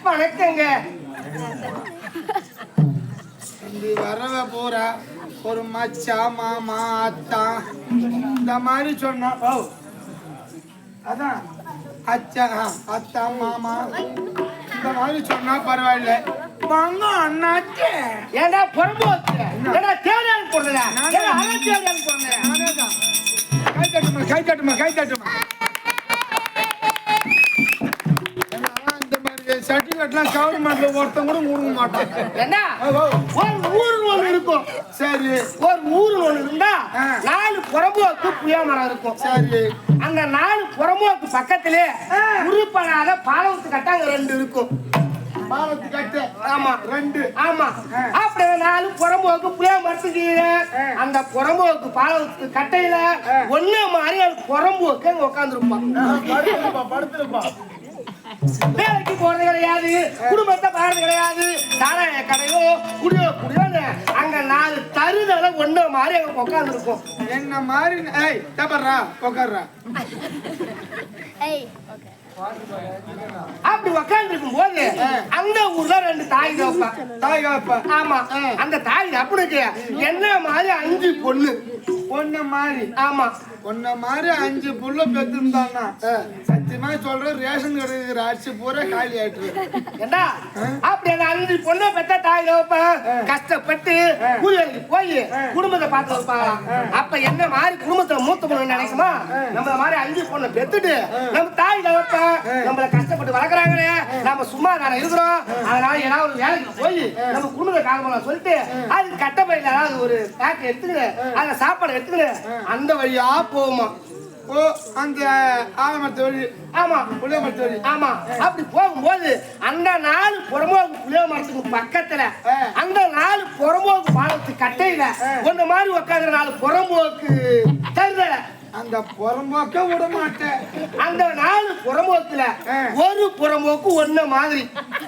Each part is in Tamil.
வணக்கங்க. வரவ போற ஒரு மச்சா மாமா அத்தா இந்த மாதிரி சொன்னா அதான் அச்சா அத்தா மாமா இந்த மாதிரி சொன்னா பரவாயில்ல. வாங்க அண்ணாச்சே. ஏண்டா புறம்போக்கு ஏண்டா தேவையான போடுறா ஏண்டா அரை தேவையான போடுறேன். நானே தான் கை தட்டுமா கை தட்டுமா கை தட்டுமா. சர்டிபிகேட்லாம் கவர்மெண்ட்ல ஒருத்தன் கூட கொடுக்க மாட்டாங்க. என்ன ஒரு ஊரு ஒண்ணு இருக்கும். சரி ஒரு ஊரு ஒண்ணு இருந்தா 4 புறம்போக்கு புளிய மரம் இருக்கும். சரி அந்த 4 புறம்போக்கு பக்கத்திலே உருப்படாத பாலத்து கட்ட அங்க 2 இருக்கும். பாலத்து கட்டு ஆமா 2 ஆமா. அப்படி 4 புறம்போக்கு புளிய மரத்துக்கு அந்த புறம்போக்கு பாலத்து கட்டையில ஒண்ணு மாதிரி அது புறம்போக்கு அங்க உட்காந்துருப்பான். படுத்துருப்பா. வேலைக்கு போறது கிடையாது, குடும்பத்தை பாடுறது கிடையாது, சாராய கடையோ குடியோ குடியோன்னு அங்க 4 தருதல ஒண்ணு மாதிரி அங்க உட்கார்ந்து இருக்கும். என்ன மாதிரி ஏய் தபறா உட்கார்றா. அப்படி உட்கார்ந்து இருக்கும் போது அந்த ஊர்ல 2 தாய் தோப்பா. தாய் காப்பா. ஆமா. அந்த தாய் அப்படிக்கு என்ன மாதிரி 5 பொண்ணு. பொண்ணு மாதிரி. ஆமா. பொண்ணு மாதிரி 5 புள்ள பெத்திருந்தான்னா சத்தியமா சொல்ற ரேஷன் கடைக்கு அரிசி பூரா காலி ஆயிட்டு. ஏண்டா அப்படி அந்த 5 பொண்ணை பெத்த தாய் தோப்பா கஷ்டப்பட்டு கூலிக்கு போய் குடும்பத்தை பார்த்து வைப்பாங்க. அப்ப என்ன மாதிரி குடும்பத்துல மூத்த பொண்ணு நினைக்குமா நம்ம மாதிரி 5 பொண்ணை பெத்துட்டு நம்ம தாய் தோப்பா நம்மள கஷ்டப்பட்டு வளர்க்குறாங்களே நம்ம சும்மா தானே இருக்கிறோம். அதனால ஏதாவது ஒரு வேலைக்கு போய் நம்ம குடும்பத்தை காரணம் சொல்லிட்டு அது கட்டப்பையில ஏதாவது ஒரு பேக்கை எடுத்துக்கிட்டு அந்த சாப்பாடு எடுத்துக்கிட்டு அந்த வழியா போகுமா. ஓ அந்த ஆலமரத்து வழி. ஆமா புளிய மரத்து வழி. ஆமா. அப்படி போகும்போது அந்த 4 புறம்போக்கு புளிய மரத்துக்கு பக்கத்துல அந்த 4 புறம்போக்கு பாலத்து கட்டையில ஒண்ணு மாதிரி உட்காந்து 4 புறம்போக்கு தருதல அந்த புறம்போக்க விட மாட்டேன். அந்த 4 புறம்போக்குல ஒரு புறம்போக்கு ஒண்ணு மாதிரி.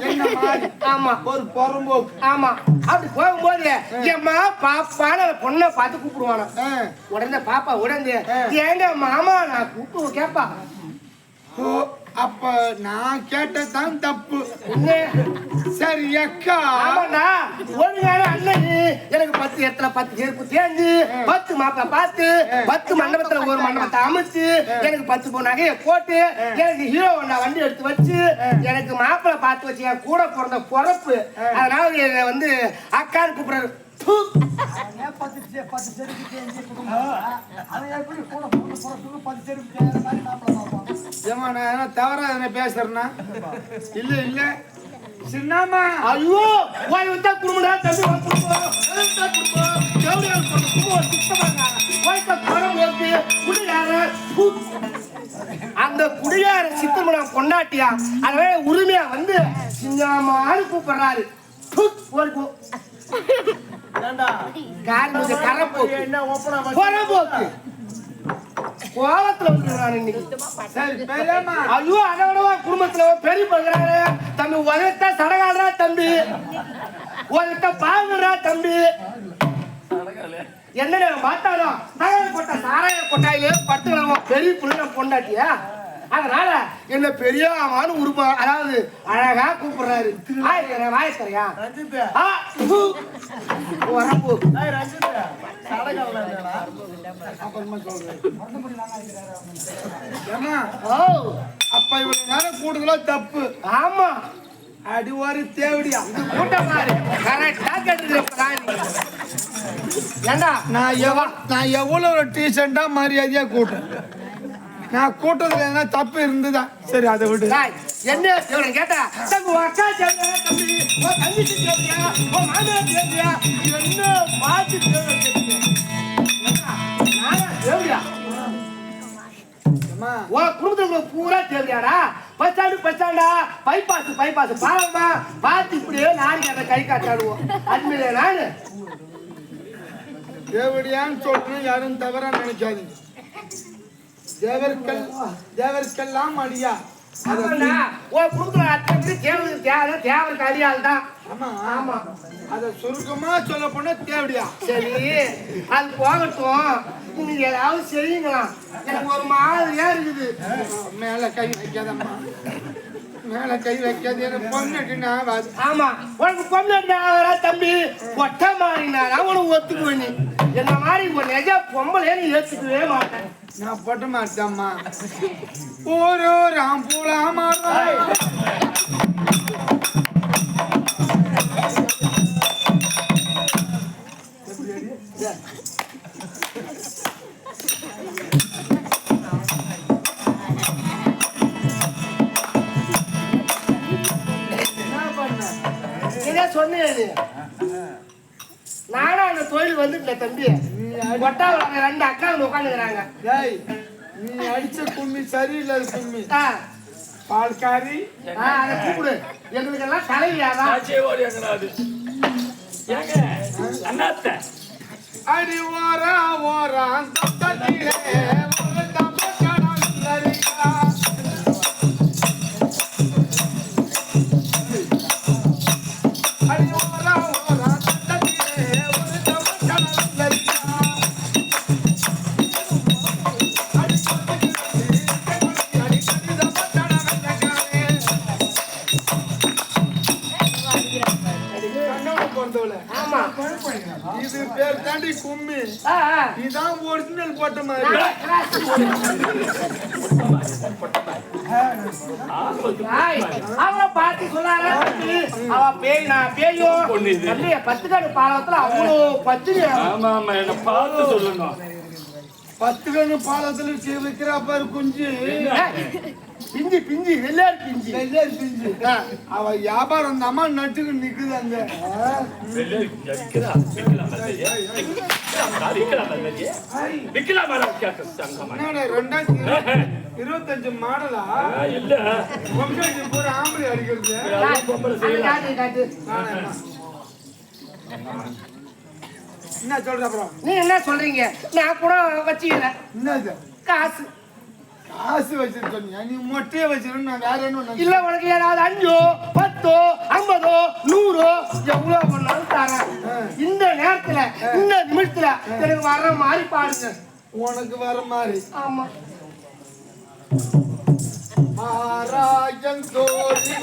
என்ன மாதிரி? ஆமா ஒரு புறம்போக்கு. ஆமா. அப்படி போகும்போது எம்மா பாப்பான பொண்ணை பார்த்து கூப்பிடுவானா. உடனே பாப்பா உடனே ஏங்க மாமா நான் கூப்பிட்டு கேப்பா. ஓ அப்ப நான் கேட்டதான் தப்பு. சரி அக்கா. ஆமாண்டா ஒரு நாள் அண்ணன் எனக்கு 10 இடத்துல 10 செருப்பு தேஞ்சு 10 மாப்பிளை பார்த்து 10 மண்டபத்துல ஒரு மண்டபத்தை அமைச்சு எனக்கு 10 பொண்ணு நகையை போட்டு எனக்கு ஹீரோ ஒண்ணா வண்டி எடுத்து வச்சு எனக்கு மாப்பிளை பார்த்து வச்சு என் கூட பிறந்த பொறப்பு. அதனால என்னை வந்து அக்கான்னு கூப்பிடுறாரு. தவறா பேசுறேன்னா இல்ல இல்ல சின்னம்மா. ஐயோ குடும்பம் அந்த குடியார சித்தமனம் கொண்டாட்டியா அதனால உரிமையா வந்து சின்னம்மான்னு கூப்பிடுறாரு. கோலத்துல ஐயோ அதோடவா குடும்பத்துல பெரிய பண்றாரு தம்பி. உதத்த சடகாடுறா தம்பி, உதத்த பாகுறா தம்பி. என்ன பார்த்தாலும் நகர் கொட்ட சாராய கொட்டாயிலே படுத்துக்கிறவன் பெரிய புள்ள பொண்டாட்டியா அதனால என்ன பெரியவான்னு உருப்பா அதாவது அழகா கூப்பிடுறாரு வாயக்கரையா வரப்போ அப்ப இவ்வளவு நேரம் கூடுதலா தப்பு. ஆமா அடி ஒரு தேவடியா கூட்டம் பாரு கரெக்டா கேட்டு ஏண்டா நான் எவ்வளவு டீசெண்டா மரியாதையா கூட்டேன். நான் கூட்டத்துல என்ன தப்பு இருந்துதா சரி அதை விடு. என்ன இவனை கேட்டா அக்கா தேவையா தம்பி தங்கச்சி தேவையா மாமியா தேவையா என்ன பார்த்து தேவையா குடும்பத்துல பூரா தேவையாடா பச்சாண்டா பைபாஸ் பாருமா பார்த்து இப்படியே நாளைக்கு கை காட்டாடுவோம் அதுமாரி நானு தேவடியான்னு சொல்றேன். யாரும் தவறா நினைக்காதீங்க. தேவருக்கெல்லாம் அடியா தேவருக்கு அடியால் தான். ஆமா அத சுருக்கமா சொல்ல போனா தேவடியா. சரி அது போகட்டும். நீங்க ஏதாவது செய்யுங்களா எனக்கு ஒரு மாதிரியா இருக்குது. மேல கை வைக்காதம்மா மேல கை வைக்காது. எனக்கு பொண்ணு ஆமா உனக்கு பொண்ணு தம்பி பொட்ட மாறினா உனக்கு ஒத்துக்குவேன். நீ என்ன மாதிரி ஒரு நெஜ பொம்பளை நீ ஏத்துக்கவே மாட்டேன். நான் பொட்ட மாட்டேம்மா ஒரு ராம்பூலாமா சொன்னேன். நானும் அந்த தொழில் வந்துட்டேன் தம்பி. கொட்டாவில் 2 அக்கா உட்காந்துக்கிறாங்க. நீ அடிச்ச கும்மி சரியில்லை. கும்மி பால்காரி அதை கூப்பிடு. எங்களுக்கு எல்லாம் தலைவியாதான் அடி ஓரா தட்டிலே இது பேர் தாண்டி கும்மி. இதான் ஒரிஜினல் போட்ட மாதிரி. அவ பாத்து சொன்னாங்க அவ பேய் நான் பேயும் 10 கணு பாலத்துல அவ்வளோ பத்திரி. ஆமா ஆமா என்ன பார்த்து சொல்லுங்க. 10 கணு பாலத்துல வைக்கிற பாரு குஞ்சு பிஞ்சு வெள்ளையார் பிஞ்சு. அவ வியாபாரம் அந்த அம்மா நட்டுக்கு நிக்குது. அங்க 2025 மாடலா இல்ல பூரா ஆம்பளை அடிக்கிறது. என்ன சொல்ற அப்புறம் நீ என்ன சொல்றீங்க? நான் கூட வச்சுக்கிறேன். என்னது காசு வச்சிரு சொன்னியா? நீ மொட்டையே வச்சிரு. நான் வேற என்ன இல்ல உனக்கு ஏதாவது 5 10 50 100 எவ்வளவு பண்ணாலும் தரேன். இந்த நேரத்துல இந்த நிமிஷத்துல எனக்கு வர்ற மாதிரி பாருங்க. உனக்கு வர மாதிரி. ஆமா மாராஜன் தோழி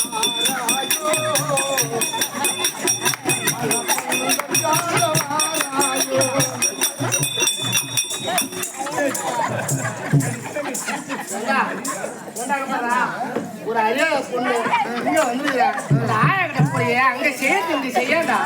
ஒரு அறியாத பொண்ணு இங்க வந்து ஆயா கிட்ட போய் அங்க செய்யண்டா.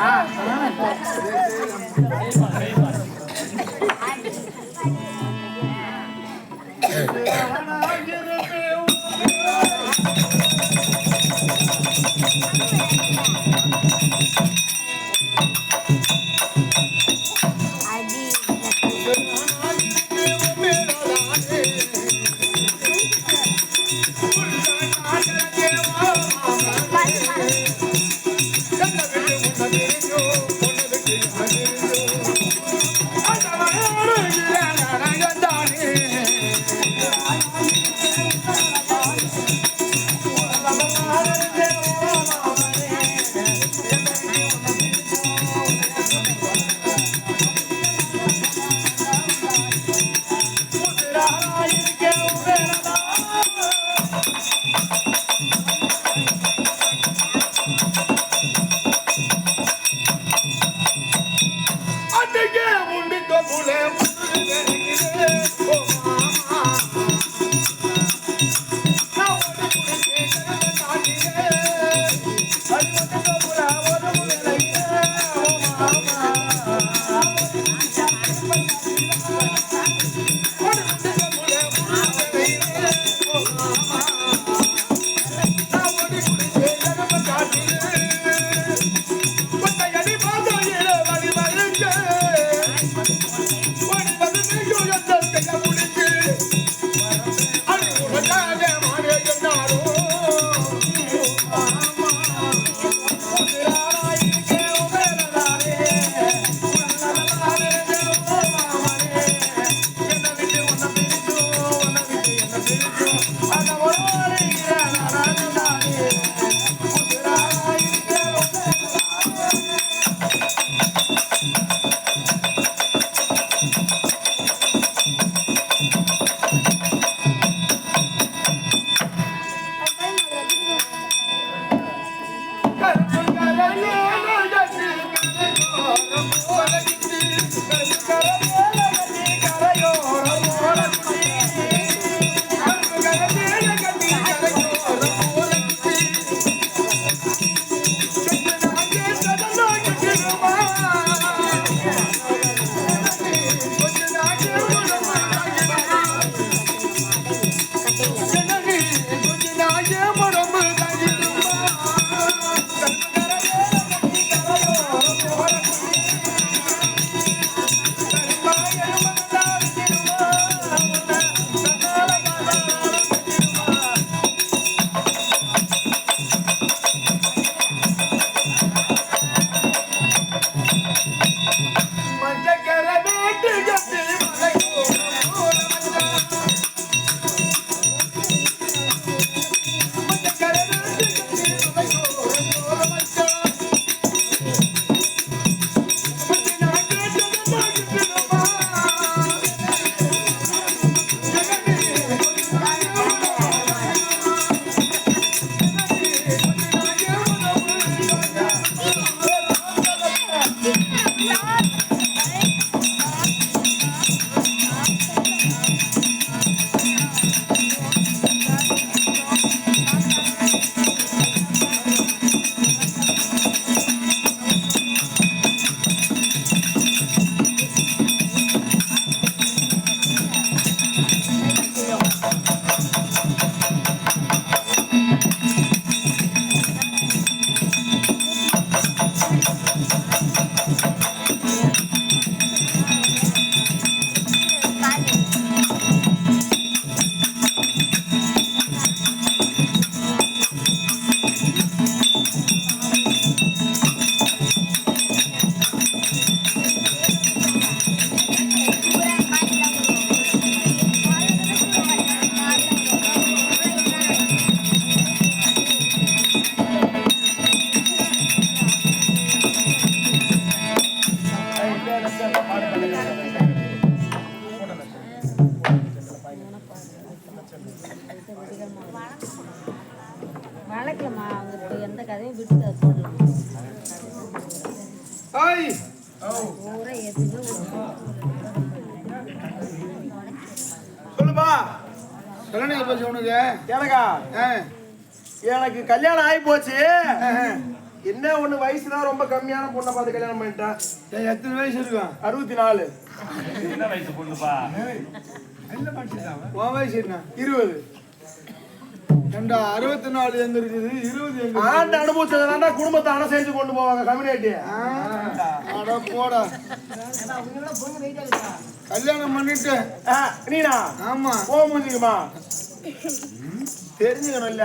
வழக்கலமா அவங்க எந்த கதையும் விட்டு அதை போடலாம் ஊரே எதுவுமே சொல்லுப்பா சொல்லுங்க போச்சு உனக்கு எனக்கா எனக்கு கல்யாணம் ஆகி போச்சு. என்ன ஒண்ணு வயசுதான் ரொம்ப கம்மியான பொண்ணை பார்த்து கல்யாணம் பண்ணிட்டேன். எத்தனை வயசு இருக்கும்? 64. என்ன வயசு பொண்ணுப்பா? உன் வயசு என்ன? 20. 64 எங்க இருக்குது? 20 எங்க? ஆண்டு அனுபவிச்சதுனா குடும்பத்தை அணை செஞ்சு கொண்டு போவாங்க கம்யூனிட்டி. அட போடா. கல்யாணம் பண்ணிட்டு நீனா? ஆமா. போ முடியுமா? தெரிஞ்சுக்கணும் இல்ல?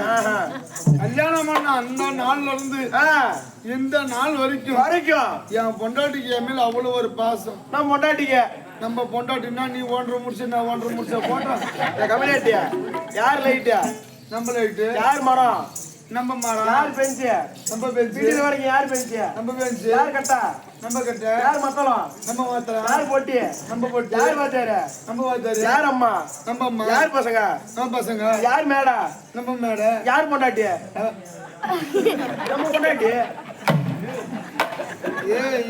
கல்யாணம் பண்ண அந்த நாள்ல இருந்து இந்த நாள் வரைக்கும் என் பொண்டாட்டிக்கு என் மேல அவ்வளவு ஒரு பாசம். நம்ம பொண்டாட்டிக்கு நம்ம பொண்டாட்டினா நீ 1.5 முடிச்சு நான் 1.5 முடிச்ச போட்டோம். கம்யூனிட்டியா? யார் லைட்டு? நம்ம லைட்டு. யார் மரம்? நம்ம மரம். யார் பெஞ்சு? நம்ம பெஞ்சு. வீடு வரைக்கும் யார் பெஞ்சு? நம்ம பெஞ்சு. யார் கட்டா? நம்ம கட்ட. யார் மத்தளம்? நம்ம மத்தளம். யார் பொட்டி? நம்ம பொட்டி. யார் வாத்தாரு? நம்ம வாத்தாரு. யார் அம்மா? நம்ம அம்மா. யார் பசங்க? நம்ம பசங்க. யார் மேடா? நம்ம மேடை. யார் பொண்டாட்டி? நம்ம பொண்டாட்டி.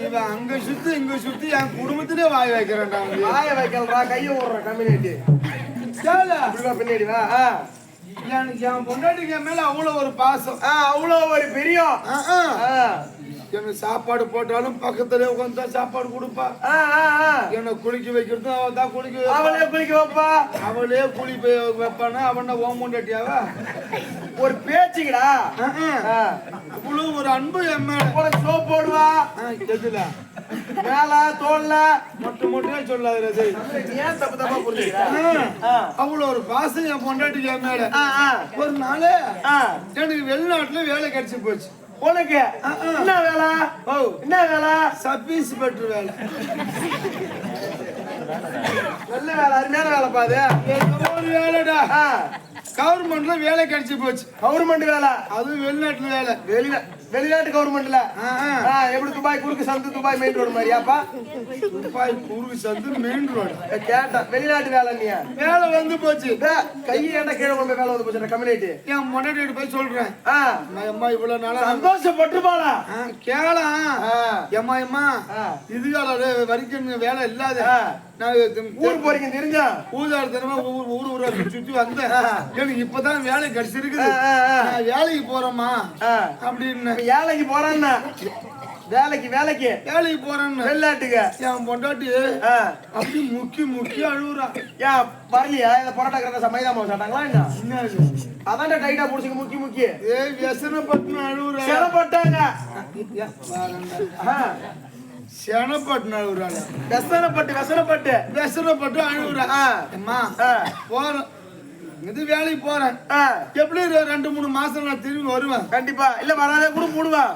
இவன் அங்க சுத்தி இங்க சுத்தி என் குடும்பத்திலே வாய் வைக்கிறேன்டா வாய வைக்கலடா கையை ஓடுற கம்யூனிட்டி பின்னாடி வா எனக்கு என் பொண்டாட்டிக்கு என் மேல அவ்வளவு ஒரு பாசம் அவ்வளவு ஒரு பிரியம் எனக்கு சாப்பாடு போட்டாலும் பக்கத்துல உட்காந்து சாப்பாடு கொடுப்பா என்ன குளிக்க வைக்கிறதும் அவன் தான் குளிக்க அவளே குளிக்க வைப்பா அவளே குளி வைப்பானா அவன ஓம் பொண்டாட்டியாவா ஒரு பேச்சுக்கடா இவ்வளவு ஒரு அன்பு என் மேல சோப் போடுவா எதுல மேல தோல்ல மட்டுமே சொல்லாது ஏன் தப்பு தப்பா புரிஞ்சுக்கிறா அவ்வளவு ஒரு பாசம் என் பொண்டாட்டிக்கு என் மேல ஒரு நாள் எனக்கு வெளிநாட்டுல வேலை கிடைச்சு போச்சு உனக்கு என்ன வேலை என்ன வேலை சப் இன்ஸ்பெக்டர் வேலை நல்ல வேலை அருமையான வேலை பாது ஒரு வேலைடா கவர்மெண்ட்ல வேலை கிடைச்சு போச்சு கவர்மெண்ட் வேலை அதுவும் வெளிநாட்டுல வேலை வெளிநாட்டு கவர்மெண்ட்ல எப்படி துபாய் குறுக்கு சந்து துபாய் மெயின் ரோடு மாதிரியாப்பா துபாய் குறுக்கு சந்து மெயின் ரோடு கேட்டேன் வெளிநாட்டு வேலை நீ வேலை வந்து போச்சு கையை ஏன்டா கீழே கொண்டு வேலை வந்து போச்சு கம்யூனிட்டி என் முன்னாடி போய் சொல்றேன் அம்மா இவ்வளவு நாளா சந்தோஷப்பட்டுப்பாளா கேளாம் எம்மா எம்மா இதுகால வரைக்கும் வேலை இல்லாத நான் ஊர் போறீங்க தெரிஞ்சா ஊதாடு தினமா ஊரா சுத்தி வந்தேன் எனக்கு இப்பதான் வேலை கிடைச்சிருக்குது வேலைக்கு போறேம்மா அப்படின்னு வேலைக்கு போறான்னா வேலைக்கு போறேன்னு வெளிநாட்டுக்கு என் பொண்டாட்டி அப்படி முக்கி அழுகுறா ஏன் வரலையா இந்த பரோட்டா கரெக்டா மைதா மாவு சாட்டாங்களா என்ன அதான் டைட்டா புடிச்சுங்க முக்கி விசனப்பட்டு அழுகுறா செலப்பட்டாங்க செனப்பட்டு அழுகுறாள் விசனப்பட்டு அழுகுறா அம்மா போறேன் இது வேலைக்கு போறேன் எப்படி 2-3 மாசம் நான் திரும்பி வருவேன் கண்டிப்பா இல்ல வராத கூட போடுவேன்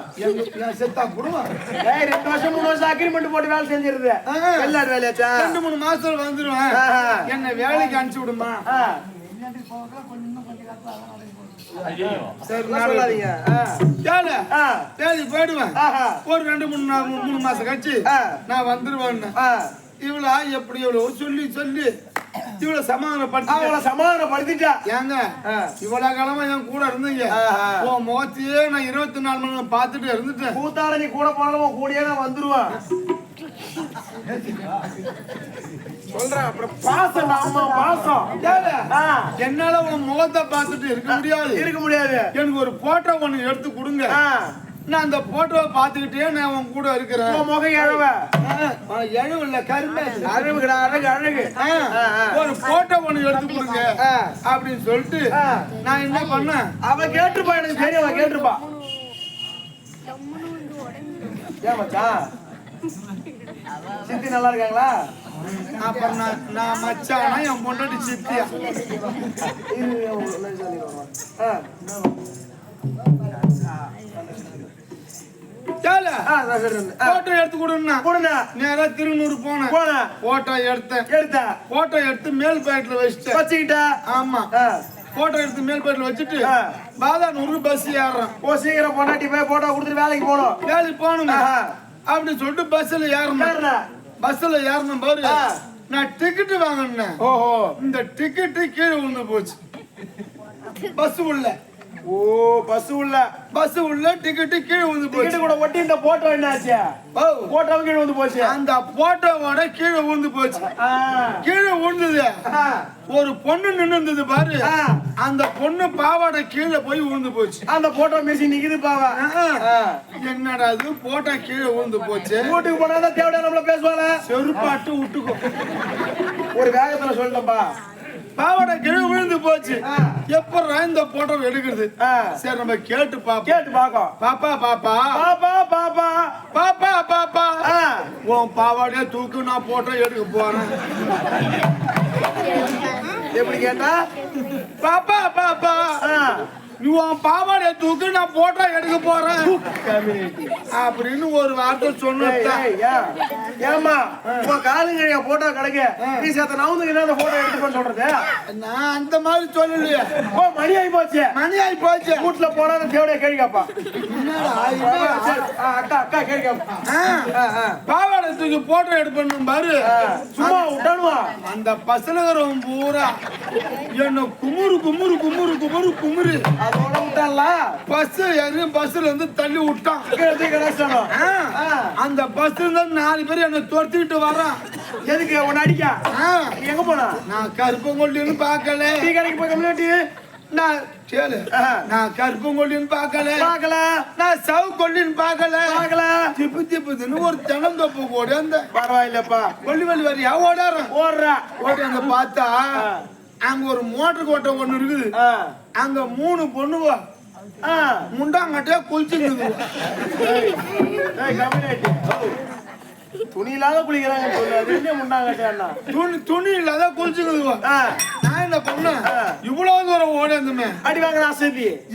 செத்தா போடுவேன் 2 வருஷம் 3 வருஷம் அக்ரிமெண்ட் போட்டு வேலை செஞ்சிருது வெளிநாடு வேலையாச்சா 2-3 மாசத்துல வந்துருவேன் என்ன வேலைக்கு அனுப்பிச்சு விடுமா சொல்லாதீங்க வேலைக்கு போயிடுவேன் ஒரு 2-3 மாசம் கழிச்சு நான் வந்துருவேன் இவளா எப்படி எவ்வளவு சொல்லி இவ்வளவு சமாதானப்படுத்திட்டா ஏங்க இவ்வளவு காலமா என் கூட இருந்தீங்க உன் முகத்தையே நான் 24 மணி நேரம் பார்த்துட்டு இருந்துட்டேன் கூத்தாட நீ கூட போனாலும் கூடயே நான் வந்துருவேன் சொல்றேன் அப்புறம் பாசம் அம்மா பாசம் என்னால உன் முகத்தை பார்த்துட்டு இருக்க முடியாது எனக்கு ஒரு போட்டோ ஒண்ணு எடுத்து கொடுங்க நான் அந்த போட்டோவை பார்த்துக்கிட்டே நான் உன் கூட இருக்கிறேன் முகம் எழுவு இல்ல கருமை அழகு ஒரு போட்டோ ஒண்ணு எடுத்து கொடுங்க அப்படின்னு சொல்லிட்டு நான் என்ன பண்ணேன் அவன் கேட்டுப்பா எனக்கு தெரியும் அவன் கேட்டுப்பா ஏன் மச்சான் சித்தி நல்லா இருக்காங்களா அப்புறம் நான் மச்சானா என் பொண்டாட்டி சித்தியா போட்டோ எடுத்து கொடுன்னா நேரா திருநூறு போனேன் போட்டோ எடுத்து மேல் பேட்ல வச்சுட்டேன் ஆமா போட்டோ எடுத்து மேல் பேட்ல வச்சுட்டு பாதானூர் பஸ் ஏறுறேன் சீக்கிரம் பொண்டாட்டி போய் போட்டோ கொடுத்துட்டு வேலைக்கு போகணுங்க அப்படின்னு சொல்லிட்டு பஸ்ல ஏறணும் பாரு நான் டிக்கெட் வாங்கினேன் இந்த டிக்கெட் கீழே விழுந்து போச்சு பஸ் உள்ள டிக்கெட் கீழே விழுந்து போச்சு கூட ஒட்டி இந்த போட்டோ என்னாச்சு போட்டோ கீழே விழுந்து போச்சு அந்த போட்டோவோட கீழே விழுந்து போச்சு கீழே விழுந்தது ஒரு பொண்ணு நின்று இருந்தது பாரு அந்த பொண்ணு பாவாடை கீழே போய் விழுந்து போச்சு அந்த போட்டோ மிஷின் நிக்குது பாவா என்னடா அது போட்டோ கீழே விழுந்து போச்சு வீட்டுக்கு போனாதான் தேவையா நம்மள பேசுவாங்க செருப்பாட்டு விட்டுக்கோ ஒரு வேகத்துல சொல்லிட்டப்பா பாவாடை கீழே விழுந்து போச்சு எப்ப இந்த போட்டோ எடுக்கிறது சரி நம்ம கேட்டு பாப்போம் பாப்பா உன் பாவாடைய தூக்கு நான் போட்டோ எடுக்க போறேன் எப்படி கேட்டா பாப்பா நீ உன் பாவாடைய தூக்கு நான் போட்டோ எடுக்க போறேன் அப்படின்னு ஒரு வார்த்தை சொன்னேன் ஏமா உன் காலுங்க போட்டோ கிடைக்க நீ சேர்த்த நவுந்துக்கு அந்த போட்டோ எடுத்துக்கோன்னு சொல்றது நான் அந்த மாதிரி சொல்லலையே மணி ஆகி போச்சு வீட்டுல போனா தேவையா கேள்விக்காப்பா அக்கா கேள்விக்காப்பா பாவாடை தூக்கி போட்டோ எடுப்பணும் பாரு சும்மா விட்டானுவா அந்த பசலகரம் பூரா என்ன குமுறு அதோட விட்டான்ல பஸ் ஏறி பஸ்ல இருந்து தள்ளி விட்டான். கணேசனும் அந்த பஸ்ல இருந்து 4 பேர் என்ன துரத்திக்கிட்டு வர்றான். எதுக்கு உன்னை அடிக்க? நீ எங்க போனா? நான் கருப்பங்கொல்லின்னு பார்க்கல. டீ கடைக்கு போய் கம்யூனிட்டி நான் கேளு, நான் கருப்பங்கொல்லின்னு பார்க்கல, நான் சவு கொல்லின்னு பார்க்கல. திப்புன்னு ஒரு தென்னந்தோப்பு ஓடி அந்த பரவாயில்லப்பா கொல்லி வலி வரியா ஓடுறா ஓடி அங்க பார்த்தா அங்க ஒரு மோட்டர் கோட்டை ஒண்ணு இருக்குது. அங்க 3 பொண்ணுவா முண்டாங்கட்டியா குளிச்சுங்க. துணி இல்லாத குளிக்கிறாங்க முன்னாங்கட்டா துணி இல்லாத குளிச்சுங்க. நான் என்ன பண்ணேன், இவ்வளவு தூரம் ஓடி இருந்துமே அடி வாங்க ஆசை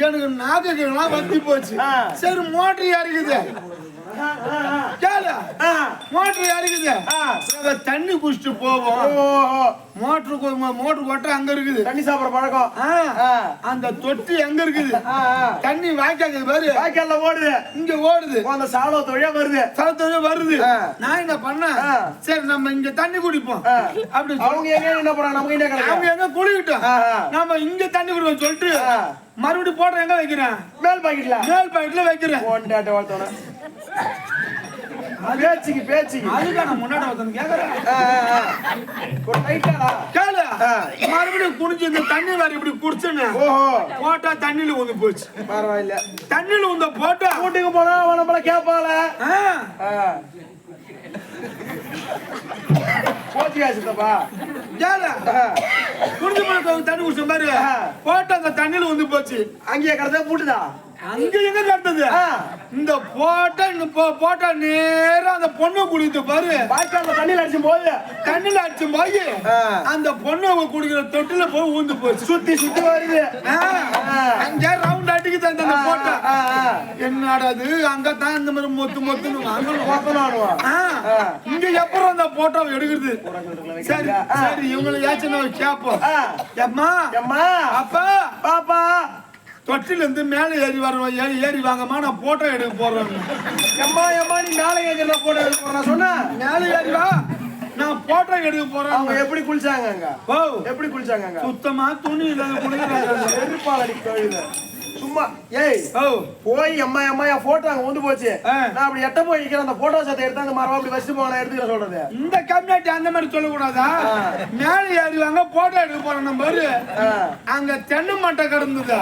எனக்கு நாக்குலாம் வத்தி போச்சு. சரி மோட்டர் இறக்குது கேளு, மோட்டர் இறக்குது தண்ணி குடிச்சிட்டு போவோம். மோட்டர் கொட்டை அங்க இருக்குது, தண்ணி சாப்பிடுற பழக்கம். அந்த தொட்டி எங்க இருக்குது, தண்ணி வாய்க்காது பாரு, வாய்க்கால ஓடுது, இங்க ஓடுது, அந்த சாலோ தொழியா வருது, வருது. நான் என்ன பண்ணேன், சரி நம்ம இங்க தண்ணி குடிப்போம் அப்படி. அவங்க எங்க என்ன பண்றாங்க, நமக்கு என்ன கிடையாது, அவங்க எங்க குடிக்கிட்டோம், நம்ம இங்க தண்ணி குடிப்போம் சொல்லிட்டு மறுபடியும் போடுற எங்க வைக்கிறேன், மேல் பாக்கெட்ல வைக்கிறேன். பேச்சுக்கு அதுக்கான முன்னாடி வந்து கேக்குறேன். மறுபடியும் குடிச்சு இந்த தண்ணி வேற இப்படி குடிச்சுன்னு போட்டா தண்ணியில ஊந்து போச்சு. பரவாயில்ல, தண்ணியில ஊந்த போட்டா வீட்டுக்கு போனா நம்மள கேப்பால போச்சுப்பா. குடிச்சு தண்ணி குடிச்ச மாதிரி போட்டா அந்த தண்ணியில ஊந்து போச்சு. அங்கேயே கடத்த பூட்டுதா, அங்க எங்க கட்டது இந்த போட்டா நேரா அந்த பொண்ணு குடித்து பாரு, தண்ணியில அடிச்சும் போது அந்த பொண்ணு குடிக்கிற தொட்டில போய் ஊந்து போச்சு. சுத்தி வருது, அங்க ரவுண்ட் அடிக்குது அந்த போட்டா. என்னடாது அங்கதான் இந்த மாதிரி மொத்துன்னு வாங்கணும். இங்க எப்பறம் அந்த போட்டோவை எடுக்குது. சரி இவங்களை யாச்சும் கேப்போம். எம்மா அப்பா பாப்பா தொட்டில இருந்து மேல ஏறி வாங்கம்மா, நான் போட்டோ எடுக்க போறேன். எம்மா நீ மேலே ஏறி போட்டோ எடுக்க போறேன் சொன்னா, மேல ஏறி வா நான் போட்டோ எடுக்க போறேன். அவங்க எப்படி குளிச்சாங்க, எப்படி குளிச்சாங்க, சுத்தமா துணி இல்லாத குளிக்கிறாங்க. வெறுப்பால் அடிக்க சும்மா போய் எம்மா என் போட்டோ அங்க வந்து போச்சு. நான் அப்படி எட்ட போய் நிக்கிறேன், அந்த போட்டோ சத்தை எடுத்து அந்த மரமா அப்படி வச்சு போன எடுத்துக்கிற சொல்றது. இந்த கம்யூனிட்டி அந்த மாதிரி சொல்லக்கூடாதா, மேல ஏறிவாங்க போட்டோ எடுக்க போறோம். நம்ம அங்க தென்னை மட்டை கிடந்ததா,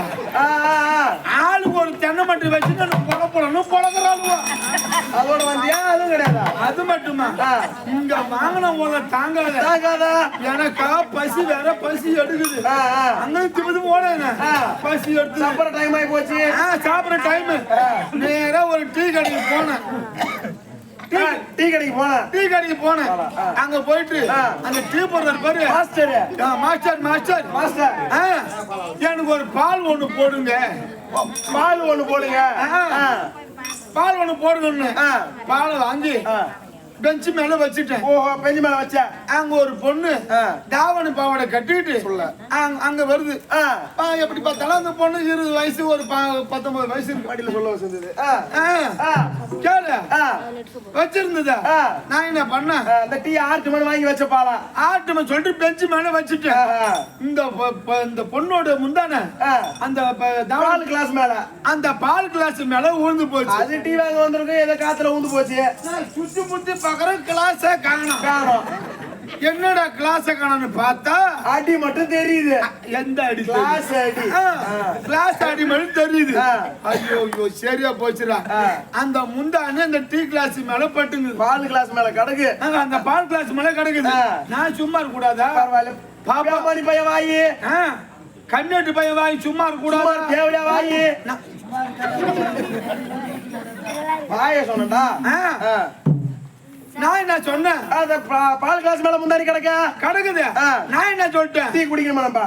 ஆளுக்கு ஒரு தென்னை மட்டை வச்சு பொழக்கிறாங்க. அதோட வந்தியா? அதுவும் கிடையாது. அது மட்டுமா, இங்க வாங்கின போல தாங்காத எனக்கா பசி வேற பசி எடுக்குது. அங்க திமுது போனேன், பசி எடுத்து டைம் ஆகி போச்சு, சாப்பிடுற டைம். நேரா ஒரு டீ கடைக்கு போனேன். டீ கடைக்கு போனேன். அங்க போயிட்டு அந்த டீ போடுறாரு பாரு மாஸ்டர் எனக்கு ஒரு பால் ஒண்ணு போடுங்க, பால் ஒண்ணு போடுங்கன்னு பால் வாங்கி பெஞ்சு மேல வச்சுட்டேன். பெஞ்சு மேல வச்ச அங்க ஒரு பொண்ணு தாவணி பாவாடை கட்டிட்டு அங்க வருது. எப்படி பார்த்தாலும் அந்த பொண்ணு 20 வயசு ஒரு 19 வயசு பாட்டில சொல்ல வச்சிருந்தது. கேளு வச்சிருந்ததா. நான் என்ன பண்ணேன், அந்த டீ 8 மணி வாங்கி வச்ச பாலா 8 மணி சொல்லிட்டு பெஞ்சு மேல வச்சுட்டேன். இந்த பொண்ணோட முந்தான அந்த பால் கிளாஸ் மேல, அந்த பால் கிளாஸ் மேல ஊழ்ந்து போச்சு. அது டீ வாங்க வந்திருக்கும், ஏதோ காத்துல ஊந்து போச்சு. சுத்தி பக்கறம் கிளாஸ காணோம். என்னடா கிளாஸ காணோம்னு பார்த்தா அடி மட்டும் தெரியுது. எந்த அடி? கிளாஸ் அடி மட்டும் தெரியுது. ஐயோ சரியா போச்சுடா. அந்த முந்தானே அந்த டீ கிளாஸ் மேல பட்டுங்க, பால் கிளாஸ் மேல கிடக்கு. அந்த பால் கிளாஸ் மேல கிடக்குது. நான் சும்மா இருக்க கூடாதா? பாப்பா மணி பையன் வாயி, கண்ணெட்டு பையன் வாங்கி சும்மா இருக்க கூடாது. தேவையா வாயி வாய சொன்னடா. நான் என்ன சொன்னேன், பால் கிளாஸ் மேல முந்தாடி கிடக்குது. நான் என்ன சொல்லிட்டேன், டீ குடிக்கணுமா,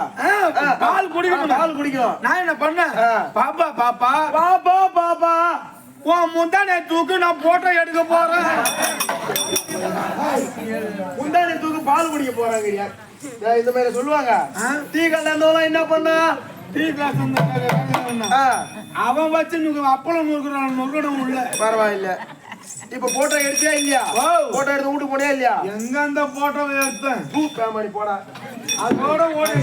பால் குடிக்கணும். நான் என்ன பண்ணேன், பாப்பா உன் முந்தானே தூக்கு, நான் போட்டோ எடுக்க போறேன். முந்தானே தூக்கு பால் குடிக்க போறாங்க இந்த மாதிரி சொல்லுவாங்க. டீ கல்ல இருந்தவங்க என்ன பண்ண, டீ கிளாஸ் அவன் வச்சு அப்பளம் நுறுக்கணும் உள்ள. பரவாயில்ல. இப்ப போட்டோ எடுத்தியா இல்லையா? போட்டோ எடுத்து வீட்டுக்கு போனியா இல்லையா? எங்க அந்த போட்டோவை எடுத்தேன், பேமணி போடா அதோட ஓடி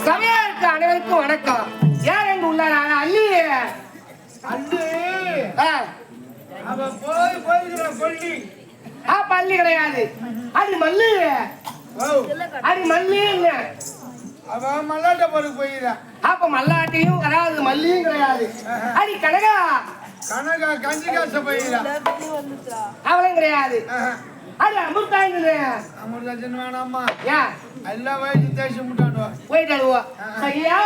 சமையலுக்கு அனைவருக்கும் வணக்கம். யார் எங்க உள்ளாரா? அள்ளி அவன் போயிருக்கிற கொல்லி பள்ளி கிடையாது, அது மல்லி. அது மல்லி அவன் மல்லாட்ட பொருள் போயிடான். அப்ப மல்லாட்டையும் அதாவது மல்லியும் கிடையாது. அது கனகா கனகா கஞ்சி காசை போயிடான். அவளும் கிடையாது. அது அமிர்தாங்க. அமிர்தாஜன் வேணாமா? ஏன் எல்லாம் வயசு தேய்ச்சி முட்டாண்டுவா. போயிட்டு அழுவா. சரியா?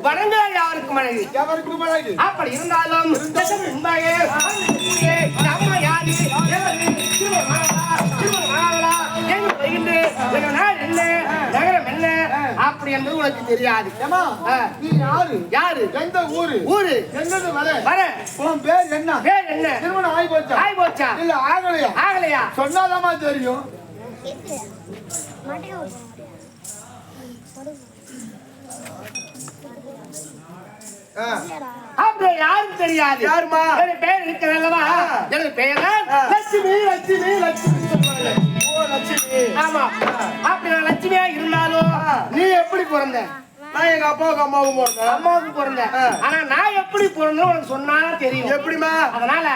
வணங்கால் யாருக்கும் அழகு, எவருக்கும் அழகு. அப்படி இருந்தாலும் நம்ம யாரு என்ன நகரம் என்ன அப்படி என்பது உனக்கு தெரியாது. நீ யாரு? யாரு? எந்த ஊரு? ஊரு எங்கது வர? வர. உன் பேர் என்ன? பேர் என்ன? திருமணம் ஆகி போச்சா? ஆகி போச்சா? இல்ல ஆகலையா? ஆகலையா? சொன்னாதாமா தெரியும். அப்படி யாரும் தெரியாது. யாருமா? என் பேர் இருக்கிறல்லவா? எனது பெயர் லட்சுமி. லட்சுமி லட்சுமி சொல்லுவாங்க. ஓ லட்சுமி. ஆமா. அப்படி நான் லட்சுமியா இருந்தாலும் நீ எப்படி பிறந்த? நான் எங்க அப்பாவுக்கு அம்மாவுக்கு பிறந்தேன். அம்மாவுக்கு பிறந்த. ஆனா நான் எப்படி பிறந்தேன்னு உனக்கு சொன்னா தெரியும். எப்படிமா? அதனால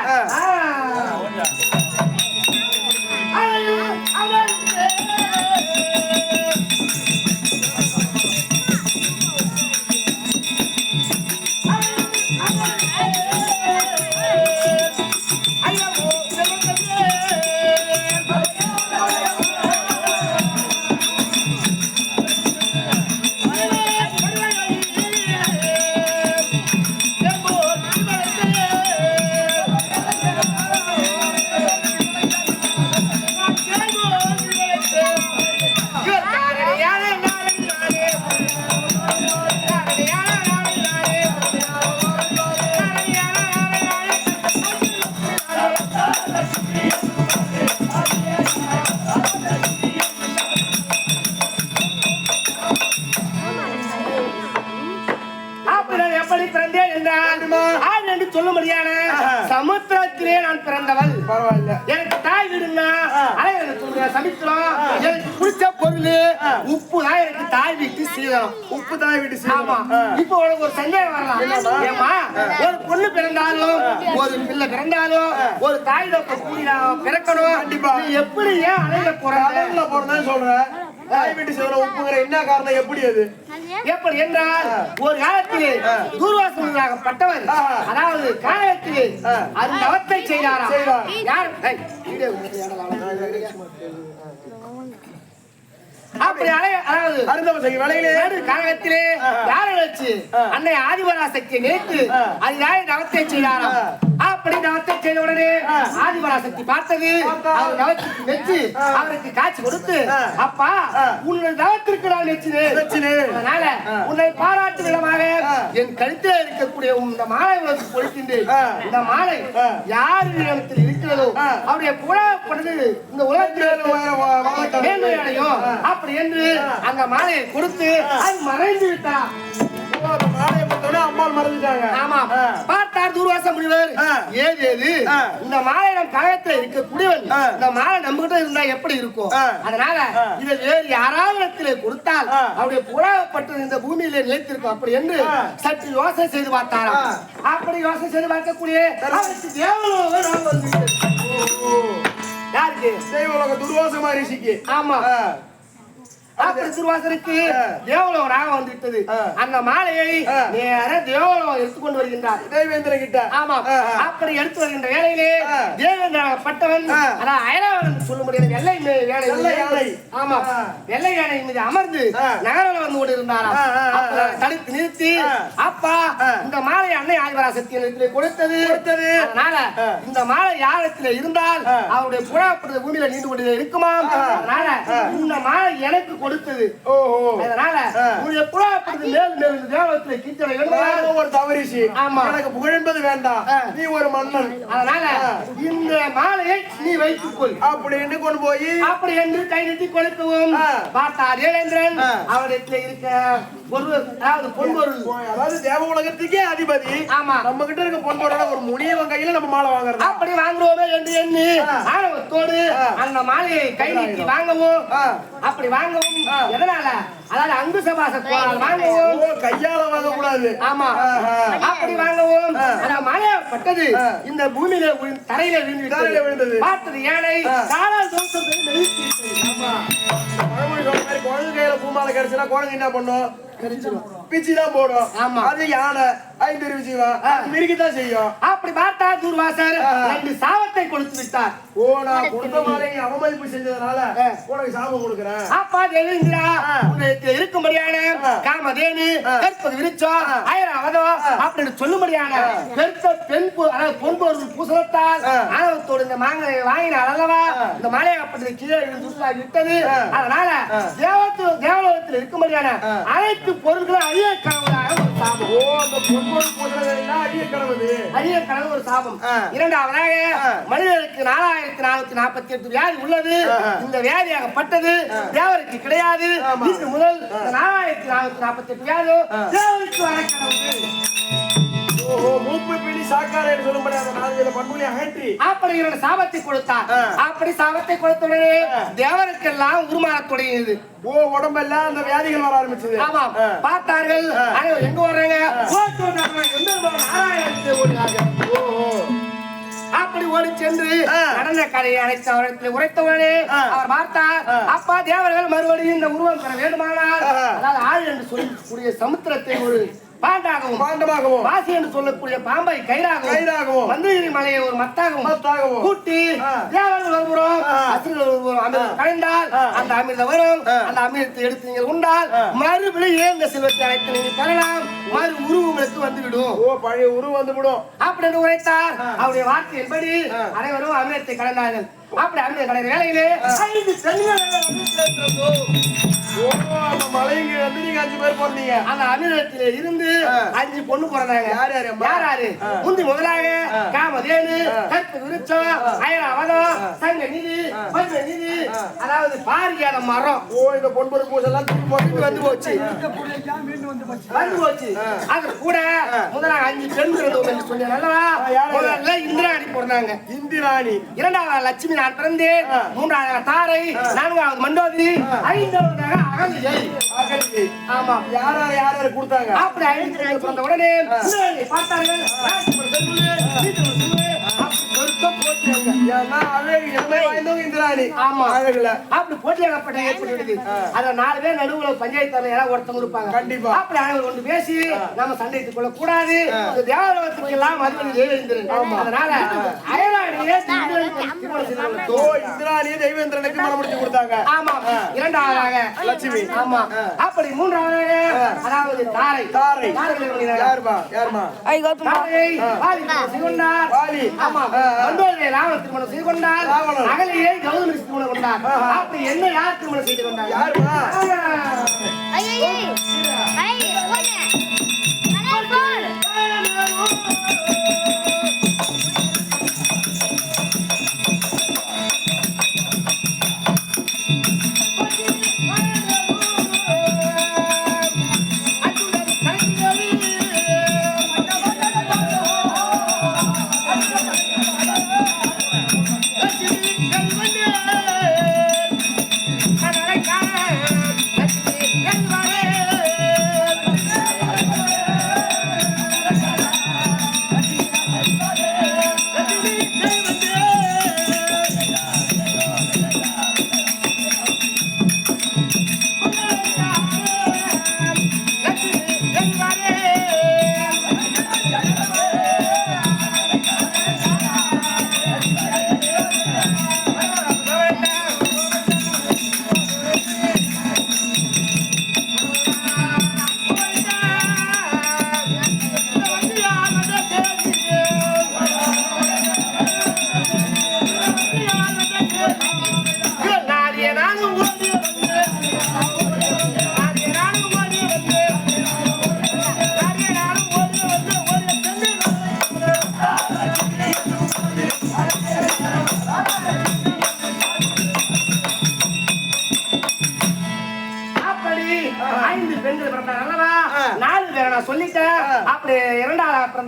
சொல்லும்படியான சமுத்திரத்திலே நான் பிறந்தவள். பரவாயில்ல. எனக்கு தாய் வீடுன்னா சமுத்திரம். எனக்கு பிடிச்ச பொருள் உப்பு தான். எனக்கு தாய் வீட்டு சீதனம். உப்பு தாய் வீட்டு ஆமா. இப்போ உனக்கு ஒரு சந்தேகம் வரலாம். ஏமா ஒரு பொண்ணு பிறந்தாலும் ஒரு பிள்ளை பிறந்தாலும் ஒரு தாய் தப்ப கூடி பிறக்கணும். கண்டிப்பா. நீ எப்படி ஏன் அலையில போறேன்னு சொல்றேன். தாய் வீட்டு சீதனம் உப்புங்கிற என்ன காரணம்? எப்படி அது? எப்படி என்றால் ஒரு காலத்திலே துர்வாசனாகப்பட்டவர் அதாவது காலத்திலே அந்த அவத்தை செய்தாராம். யார்? அப்படி அதாவது காலகத்திலே யாரை வச்சு அன்னை ஆதிபராசக்தியை நேற்று அது தவத்தை செய்தாராம். அப்படி தவத்தை செய்த உடனே ஆதிபராசக்தி பார்த்தது அவர் தவத்துக்கு மெச்சு அவருக்கு காட்சி கொடுத்து அப்பா உன்னுடைய தவத்திற்கு நான் மெச்சினேன் அதனால உன்னை பாராட்டு விதமாக என் கழுத்தில் இருக்கக்கூடிய இந்த மாலை உனக்கு கொடுக்கின்றேன் இந்த மாலை யார் இடத்தில் இருக்கிறதோ அவருடைய புகழப்படுது இந்த உலகத்தில் மேன்மை அடையும் அப்படி என்று அந்த மாலையை கொடுத்து அது மறைந்து விட்டார். மாலையை பார்த்தோன்னே அம்மாள் மறந்துட்டாங்க. ஆமா பார்த்தார் துர்வாச முனிவர் ஏது இந்த மாலை நம் கழகத்துல இருக்கக்கூடியவன் இந்த மாலை நம்ம கிட்ட இருந்தா எப்படி இருக்கும் அதனால இதை வேறு யாராவது இடத்திலே கொடுத்தால் அவருடைய புறாவப்பட்டது இந்த பூமியில நிலைத்திருக்கும் அப்படி என்று சற்று யோசனை செய்து பார்த்தாராம். அப்படி யோசனை செய்து பார்க்கக்கூடிய அவருக்கு தேவலோகம் வந்து யாருக்கு தெய்வலோக துர்வாச மகரிஷிக்கு. ஆமா அப்படி துர்வாசனுக்கு தேவலோகம் ராகம் வந்துவிட்டது. அந்த மாலையை நேர தேவலோகம் எடுத்துக்கொண்டு வருகின்றார் தேவேந்திர கிட்ட. ஆமா அப்படி எடுத்து வருகின்ற வேலையிலே தேவேந்திரப்பட்டவன் அதான் அயலாவன் சொல்ல முடியாது வெள்ளை வேலை. ஆமா வெள்ளை யானை மீது அமர்ந்து நகரில் வந்து கொண்டு இருந்தாராம். தடுத்து நிறுத்தி அப்பா இந்த மாலை அன்னை ஆதிபராசக்தி கொடுத்தது அதனால இந்த மாலை யாரத்தில் இருந்தால் அவருடைய புறாப்படுத்த பூமியில நீண்டு கொண்டு இருக்குமாம். அதனால இந்த மாலை எனக்கு கொடுத்தது அதனால உன்னுடைய புறாப்படுத்த மேல் தேவலோகத்திலே கீர்த்தனை வேண்டும். ஒரு தவறிசி எனக்கு புகழென்பது வேண்டாம், நீ ஒரு மன்னன், அதனால இந்த மாலையை நீ வைத்துக்கொள் அப்படின்னு கொண்டு போய் அப்படி என்று கை நீட்டி கொடுக்கவும் பார்த்தார் தேவேந்திரன். அவரிடத்தில் இருக்க பொருள் அதாவது பொன்பொருள் அதாவது தேவ உலகத்துக்கே அதிபதி. ஆமா நம்ம கிட்ட இருக்க பொன்பொருளோட ஒரு முனியவன் கையில நம்ம மாலை வாங்குறோம். அப்படி வாங்குறோமே என்று எண்ணி ஆணவத்தோடு அந்த மாலையை கை நீட்டி வாங்கவும் அப்படி வாங்கவும் எதனால அதாவது அங்கு சபாச வாங்கவும் கையால வாங்க கூடாது. ஆமா அப்படி வாங்கவும் அந்த மாலைப்பட்டது இந்த பூமியில தரையில விழுந்தது. பார்த்தது யானை காலால் தோசம் குழந்தை கையில பூமாலை கிடைச்சுன்னா குழந்தை என்ன பண்ணும்? பிச்சு தான் போடும். ஆமா அது யானை ஐந்து ஜீவன் மிருகத்தான் செய்யும். அப்படி பார்த்தா துர்வாசர் 2 சாபத்தை கொடுத்து விட்டார். ஓ நான் கொடுத்த மாதிரி அவமதிப்பு செஞ்சதுனால உனக்கு சாபம் கொடுக்கிறேன். அப்பா தேவேந்திரா உன்னிடத்தில் இருக்கும்படியான காமதேனு கற்பக விருட்சம் ஐராவதோ அப்படின்னு சொல்லும்படியான பெருத்த பெண் அதாவது பொன்பொருள் பூசலத்தால் ஆணவத்தோடு இந்த மாங்கை வாங்கினார் அல்லவா இந்த மாலையாப்பட்டது கீழே விட்டது. அதனால தேவலோகத்தில் இருக்கும்படியான அனைத்து பொருட்களும் அழிய கனவுதாக ஒரு சாபம். ஓ அந்த பொன்பொருள் பூசலாம் அழிய கனவு ஒரு சாபம். இரண்டாவதாக மனிதனுக்கு 4448 வியாதி உள்ளது. இந்த வியாதியாகப்பட்டது தேவருக்கு கிடையாது. இன்று முதல் 4448 வியாதி தேவருக்கு வர கனவு. மூப்பு பிடி சாக்கார என்று சொல்லும்படி அந்த 4 பண்புகளை அகற்றி அப்படி இவன் சாபத்தை கொடுத்தார். அப்படி சாபத்தை கொடுத்தவுடனே தேவருக்கெல்லாம் உருமாறத் தொடங்கியது. ஓ உடம்பெல்லாம் அந்த வியாதிகள் வர ஆரம்பிச்சது. ஆமா பார்த்தார்கள் எங்க வர்றாங்க அப்படி ஓடி சென்று நடந்த கதையை அழைத்து அவரிடத்தில் உரைத்தவனே அவர் பார்த்தார். அப்பா தேவர்கள் மறுபடியும் இந்த உருவம் பெற வேண்டுமானால் அதாவது ஆள் என்று சொல்லக்கூடிய சமுத்திரத்தை ஒரு பாண்டமாகவும் வாசி என்று சொல்லக்கூடிய பாம்பை கயிறாகவும் மந்திரகிரி மலையை ஒரு மத்தாகவும் கூட்டி தேவர்கள் வருகிறோம் அசுரர்கள் வருகிறோம் கலைந்தால் அந்த அமிர்தம் வரும். அந்த அமிர்தத்தை எடுத்து நீங்கள் உண்டால் மறுபடியும் இந்த செல்வத்தை அழைத்து நீங்க பெறலாம். மறு உருவம் உங்களுக்கு வந்துவிடும். ஓ பழைய உருவம் வந்துவிடும் அப்படின்னு உரைத்தார். அவருடைய வார்த்தையின்படி அனைவரும் அமிர்தத்தை கலந்தார்கள். அப்படி அமிர்த கலைஞர் வேலையிலே 5 பெண்கள் மலைங்க வந்து நீங்க 5 பேர் போறீங்க. அந்த அமிர்தத்திலே இருந்து 5 பொண்ணு பிறந்தாங்க. யாரு முந்தி முதலாக காமதேனு கற்பக விருட்சம் ஐராவதம் சங்க நிதி பஞ்ச நிதி அதாவது பாரியான மரம். ஓ இந்த பொன்பொருள் பூசெல்லாம் வந்து போச்சு. அது கூட முதலாக 5 பெண்கள் என்று சொன்னேன் அல்லவா. முதல்ல இந்திராணி பிறந்தாங்க. இந்திராணி. இரண்டாவது லட்சுமி நான் பிறந்தேன். மூன்றாவது தாரை. நான்காவது மண்டோதரி. ஐந்தாவது அகலிகை. ஆமா யார் கொடுத்தாங்க. அப்படி 5 பேர் பிறந்த உடனே பார்த்தார்கள். அப்படி போட்டியாகப்பட்ட ஏற்படுகிறது. அதுல 4 பேர் நடுவுல பஞ்சாயத்து யாராவது ஒருத்தவங்க இருப்பாங்க. கண்டிப்பா அப்படி அவங்க கொண்டு பேசி நம்ம சண்டைத்துக் கொள்ள கூடாது. தேவலோகத்துக்கு எல்லாம் மதுரை தேவேந்திரன். அதனால இந்திராணியே திருமணம் செய்து ஓ இந்திராணியை தெய்வேந்திரனுக்கு மனம் முடிச்சு கொடுத்தாங்க. ஆமா. இரண்டாவதாக லட்சுமி. ஆமா. அப்படி மூன்றாவதாக அதாவது தாரை. தாரை. தாரை யாருமா? யாருமா? தாரை வாலி செய்து கொண்டார். வாலி. ஆமா. மந்தோதரியை ராவணன் திருமணம் செய்து கொண்டார். ராவணன். அகலியை கௌதமி திருமணம் கொண்டார். அப்படி என்ன யார் திருமணம் செய்து கொண்டார்? யாருமா? ஐயே ஐயே போனே அனல் போல்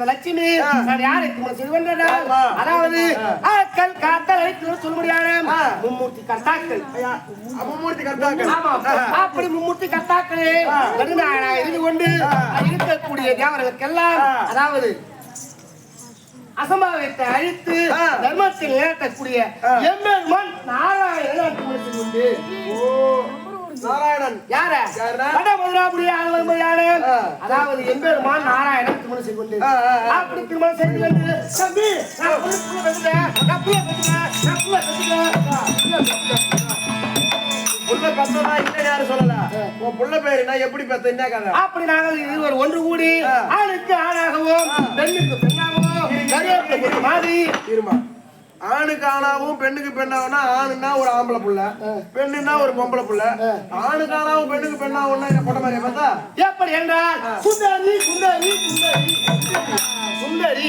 லட்சுமி நான் யாரை திருமணம் செய்து கொண்டேன்? அதாவது ஆட்கள் காத்தல் சொல்ல முடியாத மும்மூர்த்தி கர்த்தாக்கள். மும்மூர்த்தி கர்த்தாக்கள். ஆமா. அப்படி மும்மூர்த்தி கர்த்தாக்கள் நடுநாயனாக இருந்து கொண்டு இருக்கக்கூடிய தேவர்களுக்கெல்லாம் அதாவது அசம்பாவியத்தை அழித்து தர்மத்தில் நிலைநாட்டக்கூடிய எம்பெருமான் நாராயணன் திருமணம் செய்து கொண்டு நாராயணன் யார அதாவது எம்பெருமான் நாராயணன் திருமணம் செய்து கொண்டு அப்படி திருமணம் செய்து கொண்டு தம்பி புள்ள பெத்ததா இல்ல யாரும் சொல்லல. உன் புள்ள பேரு என்ன எப்படி பெத்த என்ன கதை? அப்படி நாங்கள் இருவர் ஒன்று கூடி ஆணுக்கு ஆணாகவும் பெண்ணுக்கு பெண்ணாகவும் மாதிரி இருமா. ஆணுக்கு ஆணாவும் பெண்ணுக்கு பெண்ணாவும்னா ஆணுன்னா ஒரு ஆம்பளை புள்ள, பெண்ணுன்னா ஒரு பொம்பளை புள்ள. ஆணுக்கு ஆணாவும் பெண்ணுக்கு பெண்ணாவும்னா என்ன பொட்ட மாதிரி பார்த்தா எப்படி என்றால் சுந்தரி சுந்தரி சுந்தரி சுந்தரி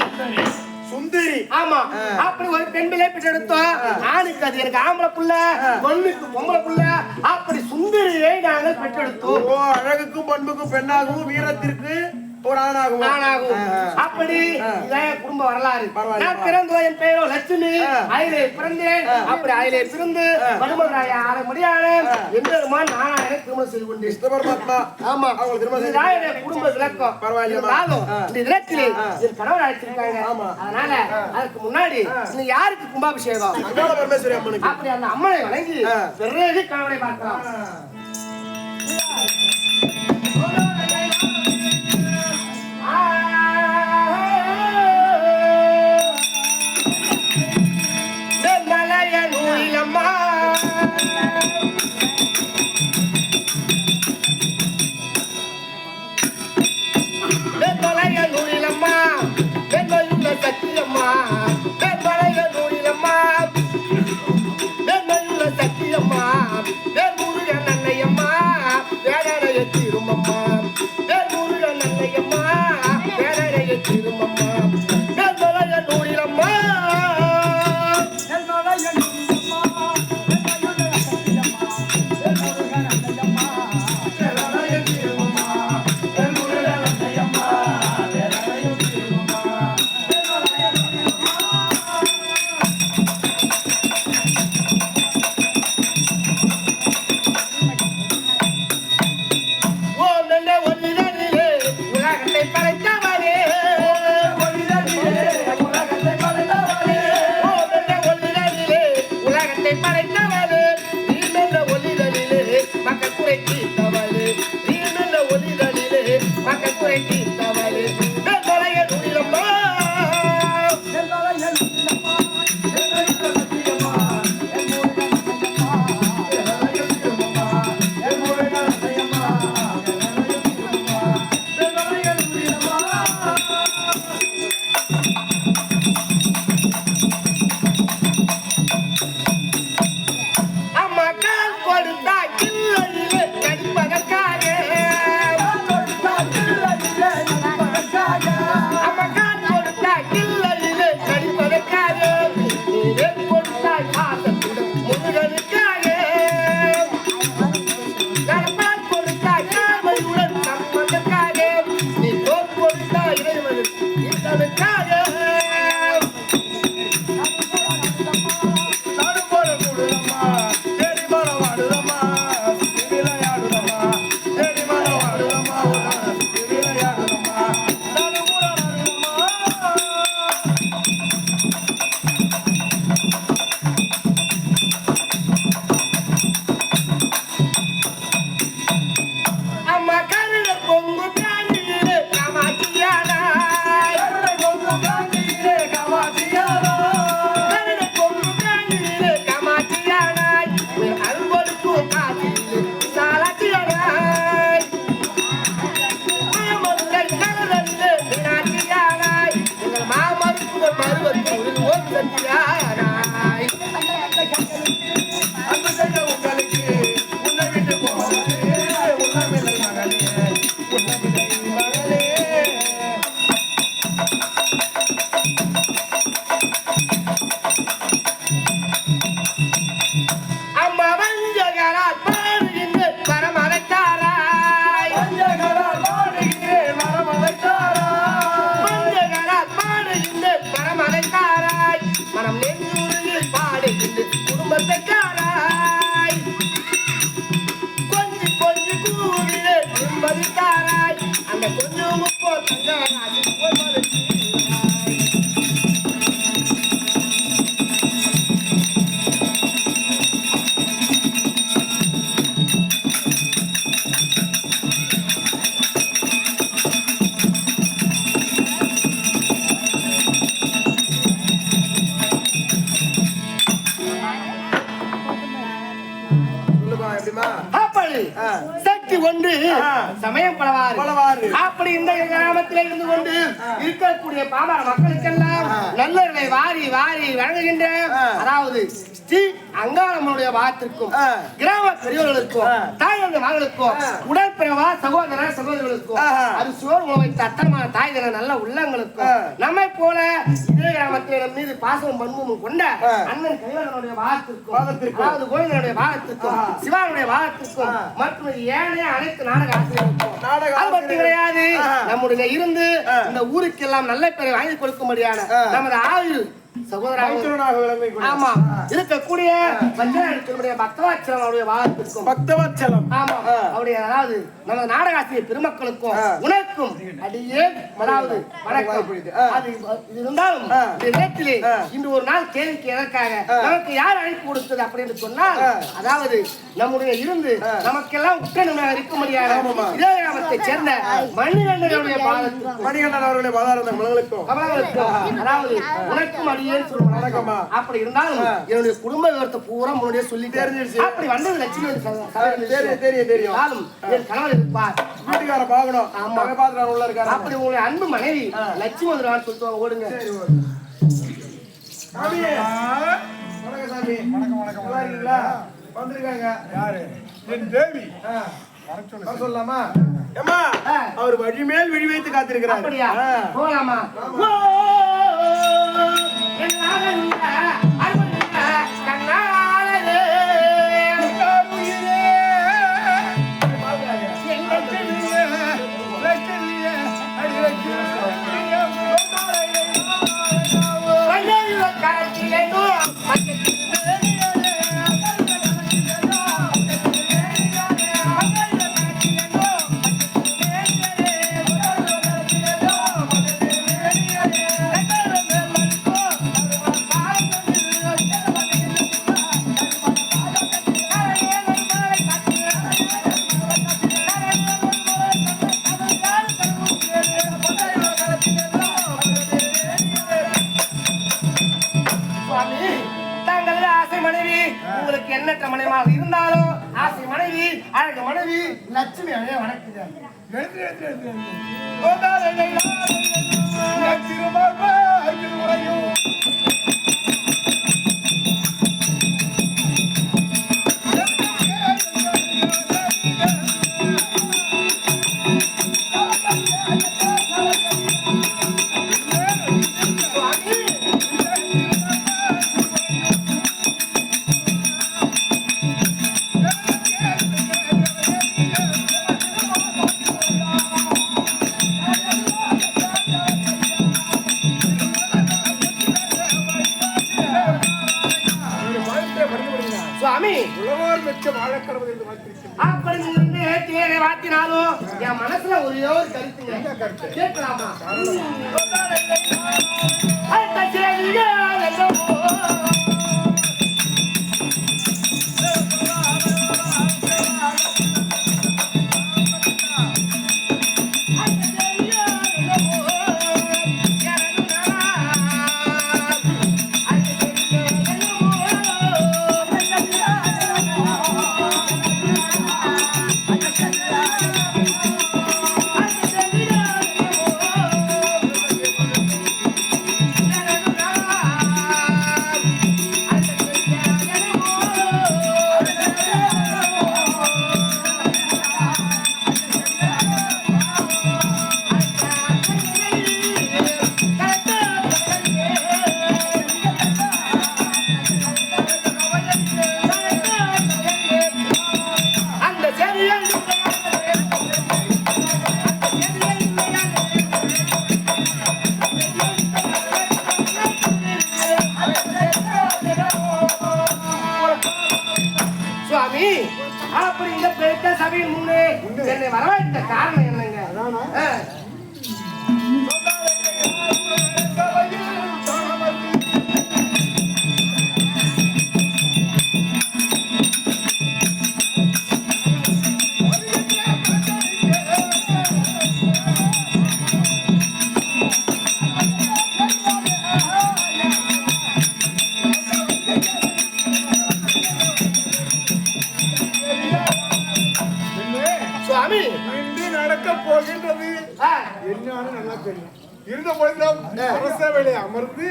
சுந்தரி. ஆமா. அப்படி ஒரு பெண் பிள்ளை பெற்றெடுத்தோம். ஆணுக்கு அது எனக்கு ஆம்பளை புள்ள, பொண்ணுக்கு பொம்பளை புள்ள. அப்படி சுந்தரியை நாங்கள் பெற்றெடுத்தோம். ஓ அழகுக்கும் பண்புக்கும் பெண்ணாகவும் வீரத்திற்கு ஒரு ஆணாகவும். அப்படி இதான் குடும்ப வரலாறு. நான் பிறந்தோம், என் பெயரோ லட்சுமி. அயிலே பிறந்தேன். அப்படி அயிலே பிறந்து மருமகனாய ஆற முடியாத எம்பெருமான் நாராயணன் திருமணம் செய்து கொண்டேன். பரமாத்மா. ஆமா. அவங்க திருமணம் குடும்ப விளக்கம் பரவாயில்ல. இந்த விளக்கிலே என் கணவர் அழைச்சிருக்காங்க. அதனால அதுக்கு முன்னாடி நீ யாருக்கு கும்பாபிஷேகம்? பரமேஸ்வரி அம்மனுக்கு. அப்படி அந்த அம்மனை வணங்கி பிறகு கணவரை பார்க்கலாம். சக்தி ஒன்று சமயம் பலவாறு. அப்படி இந்த கிராமத்தில் இருந்து கொண்டு இருக்கக்கூடிய பாமர மக்களுக்கெல்லாம் நல்லவர்களை வாரி வாரி வழங்குகின்ற அதாவது ஸ்ரீ அங்காளம்மனுடைய வாத்திற்கும் கிராம பெரியவர்களுக்கும் தாய்ந்த மகளுக்கும் உடற்பிறவா சகோதர சகோதரிகளுக்கும் அது சோர் வைத்த அத்தனமான தாய் தன நல்ல உள்ளங்களுக்கும் நம்மை போல இதே கிராமத்தில் நம் மீது பாசமும் பண்பும் கொண்ட அண்ணன் கைவரனுடைய வாதத்திற்கும் அதாவது கோவிந்தனுடைய வாதத்திற்கும் சிவானுடைய வாதத்திற்கும் மற்றும் ஏனைய அனைத்து நாடக ஆசிரியர்களுக்கும் அது மட்டும் கிடையாது நம்முடைய இருந்து இந்த ஊருக்கு எல்லாம் நல்ல பெயரை வாங்கி கொடுக்கும்படியான நமது ஆயுள் இருக்கக்கூடிய பக்தவாச்சலம் பக்தவாச்சலம் அவருடைய அதாவது நமது நாடகாசிரியர் பெருமக்களுக்கும் உனக்கும் அடியே அதாவது வணக்கம் இருந்தாலும் நேரத்திலே இன்று ஒரு நாள் கேள்விக்கு எதற்காக நமக்கு யார் அழைப்பு கொடுத்தது அப்படின்னு சொன்னால் அதாவது நம்முடைய இருந்து நமக்கெல்லாம் உட்கணமாக இருக்க முடியாத இதே கிராமத்தை சேர்ந்த மணிகண்டனுடைய மணிகண்டன் அவருடைய கமலங்களுக்கும் அதாவது உனக்கும் அப்படி இருந்தாலும் என்னுடைய குடும்ப விவரத்தை பூரா முன்னாடியே சொல்லி தெரிஞ்சிருச்சு. அப்படி வந்தது லட்சுமி தெரியும் என் கணவர் இருப்பார் வீட்டுக்கார பாக்கணும் உள்ள இருக்காரு. அப்படி உங்களுடைய அன்பு மனைவி லட்சுமி வந்துருவான்னு சொல்லிட்டு ஓடுங்க. வந்திருக்காங்க யாரு? என் தேவி. சொல்லலாமா? அவர் வழிமேல் விழி வைத்து காத்திருக்கிறார். போலாமா? எண்ணற்ற மனைவியாக இருந்தாலும் ஆசை மனைவி அழகு மனைவி லட்சுமி அழகே வணக்குகிறார். பேசினாலும் என் மனசுல ஒரே ஒரு கருத்துங்க கேட்கலாமா? சுவாமி, அப்படி இந்த பெரிய சபையின் முன்னே என்னை வரவேற்ற காரணம் என்னங்க? சுவாமி, இன்று நடக்க போகின்றது என்னன்னு நல்லா தெரியும். இருந்த பொழுதும் அரசவையிலே அமர்ந்து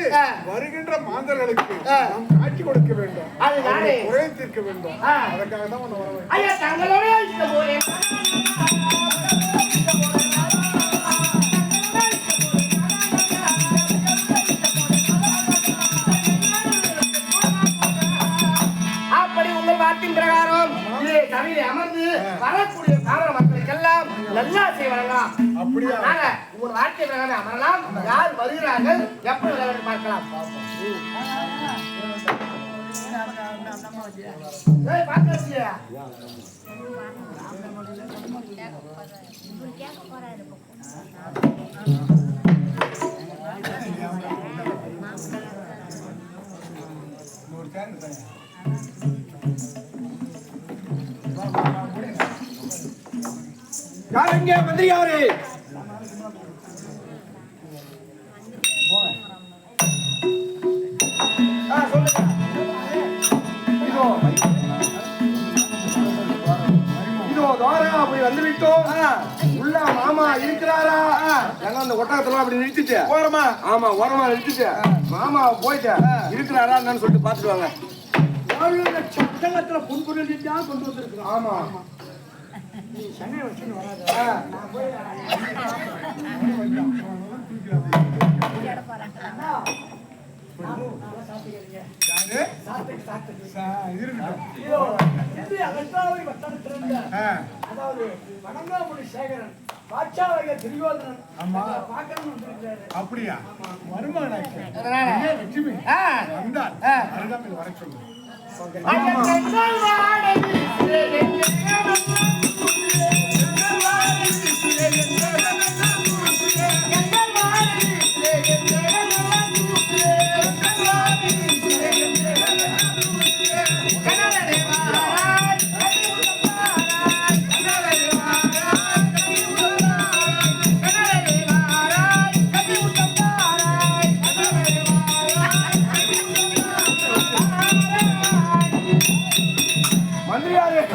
வருகின்ற மாந்தர்களுக்கு நாம் காட்சி கொடுக்க வேண்டும், அதுதானே குறை தீர்க்க வேண்டும். அதற்காக தான் ஒன்று வர வேண்டும். ஐயா, தங்களோட இந்த போரே அப்படி உங்கள் வார்த்தையின் பிரகாரம் இதே சபையிலே அமர்ந்து வரக்கூடிய காரண மக்களுக்கெல்லாம் நல்லா செய்வாங்களாம். அப்படியா? உங்கள் வார்த்தை பிரகாரம் அமரலாம். யார் வருகிறார்கள், எப்படி வருகிறார்கள் பார்க்கலாம். பார்க்கலையா? யாருங்க மந்திரி அவரு? இதோ தோரா அப்படி வந்து விட்டோம். உள்ள மாமா இருக்கிறாரா? எங்க அந்த ஒட்டகத்தெல்லாம் அப்படி நிறுத்திட்டு ஓரமா? ஆமா, ஓரமா நிறுத்திட்டு மாமா போயிட்டு இருக்கிறாரா என்னன்னு சொல்லிட்டு பாத்துட்டு வாங்க. ஒட்டகத்துல புன்புணி தான் கொண்டு வந்திருக்கிறோம். ஆமா, அப்படியா? வருமானாச்சு வந்தால் அருகாமையில் வர சொல்லு.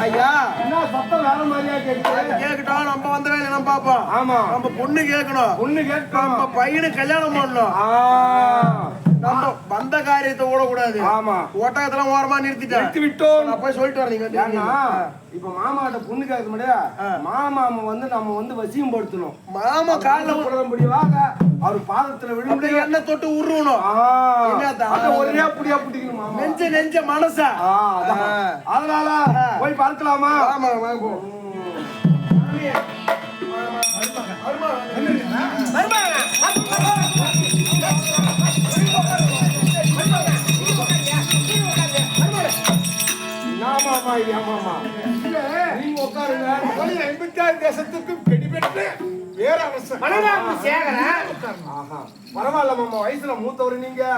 ஐயா, என்ன சத்தம் வேற மாதிரியா கேட்கட்டும். நம்ம வந்த வேலையை நம்ம பாப்போம். ஆமா, நம்ம பொண்ணு கேட்கணும். பொண்ணு கேட்கணும். நம்ம பையனுக்கு கல்யாணம் பண்ணணும். நம்ம வந்த காரியத்தை ஓடக்கூடாது. ஆமா, ஒட்டகத்தெல்லாம் ஓரமா நிறுத்தி விட்டோம். நான் போய் சொல்லிட்டு வரீங்க. இப்ப மாமாட்ட பொண்ணு கேட்க முடியாது. மாமா வந்து நம்ம வந்து வசியம் படுத்தணும். மாமா காலில் போட முடியாத அவர் பாதத்துல விழுந்து என்ன தொட்டு உருவணும். ஒரே அப்படியா பிடிக்கணும். நெஞ்ச மனசா. அதனால போய் பார்க்கலாமா? ஆமா, வாங்க. நீங்க உட்காருங்க. மொழி 56 தேசத்துக்கும் பெடி பெற்று வேற அரசன் மனதாபு சேகர ஆஹா பரவாயில்ல மாமா வயசுல மூத்தவர் நீங்களே